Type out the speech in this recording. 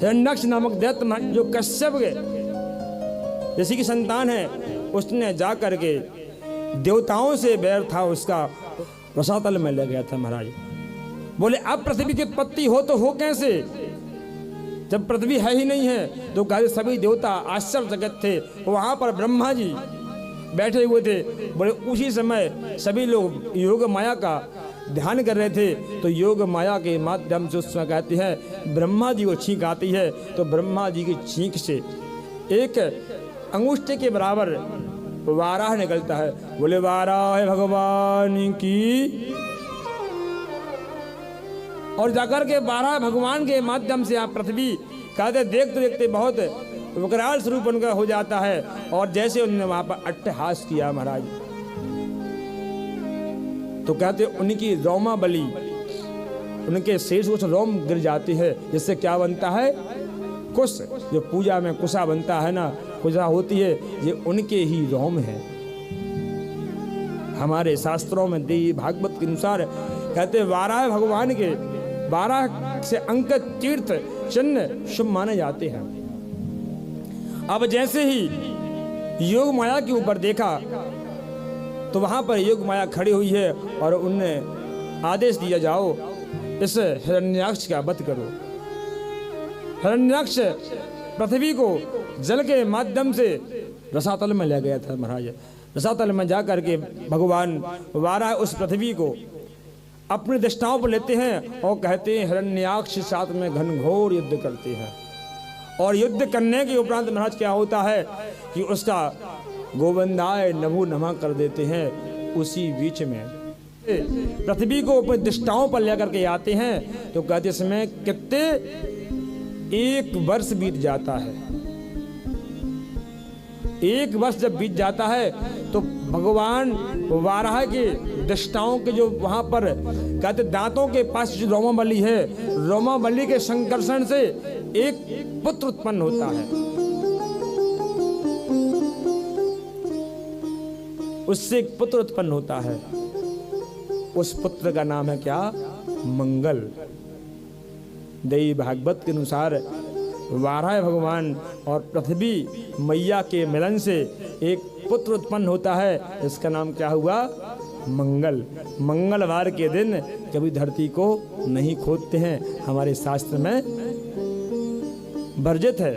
हिरण्यक्ष नामक दैत्य जो कश्यप ऋषि की संतान है, उसने जा करके देवताओं से बैर था उसका, रसातल में ले गया था महाराज। बोले अब पृथ्वी की उत्पत्ति हो तो हो कैसे, जब पृथ्वी है ही नहीं है। तो कहा सभी देवता आश्चर्यचकित थे। वहां पर ब्रह्मा जी बैठे हुए थे। बोले उसी समय सभी लोग योग माया का ध्यान कर रहे थे। तो योग माया के माध्यम से उसमें कहते हैं ब्रह्मा जी को छींक आती है। तो ब्रह्मा जी की छींक से एक अंगुष्ठे के बराबर वाराह निकलता है। बोले वाराह भगवान की। और जाकर के वाराह भगवान के माध्यम से आप पृथ्वी कहते देखते देखते बहुत विकराल स्वरूप उनका हो जाता है। और जैसे उन्होंने वहां पर अट्टहास किया महाराज, तो कहते उनकी रोमा बलि, उनके शेष कुछ रोम गिर जाती है, जिससे क्या बनता है कुश। जो पूजा में कुशा बनता है ना, कुशा होती है, ये उनके ही रोम है। हमारे शास्त्रों में देवी भागवत के अनुसार कहते वाराह भगवान के 12 से अंकित तीर्थ चिन्ह शुभ माने जाते हैं। अब जैसे ही योग माया के ऊपर देखा तो वहां पर योग माया खड़ी हुई है और उनने आदेश दिया जाओ इस हिरण्याक्ष का वध करो। हिरण्याक्ष पृथ्वी को जल के माध्यम से रसातल में ले गया था महाराज। रसातल में जाकर के भगवान वाराह उस पृथ्वी को अपने दृष्टाओं पर लेते हैं और कहते हैं हिरण्याक्ष साथ में घनघोर युद्ध करते हैं। और युद्ध करने के उपरांत महाराज क्या होता है कि उसका गोविंदाय नभो नमः कर देते हैं। उसी बीच में पृथ्वी को अपने दृष्टाओं पर लेकर के आते हैं। तो कहते समय कितने 1 वर्ष बीत जाता है। 1 वर्ष जब बीत जाता है तो भगवान वाराह के दृष्टाओं के जो वहां पर कहते दांतों के पास जो रोमावली है, रोमावली के संकर्षण से एक पुत्र उत्पन्न होता है। उससे एक पुत्र उत्पन्न होता है। उस पुत्र का नाम है क्या, मंगल। देवी भागवत के अनुसार वाराह भगवान और पृथ्वी मैया के मिलन से एक पुत्र उत्पन्न होता है। इसका नाम क्या हुआ, मंगल। मंगलवार के दिन कभी धरती को नहीं खोदते हैं, हमारे शास्त्र में वर्जित है।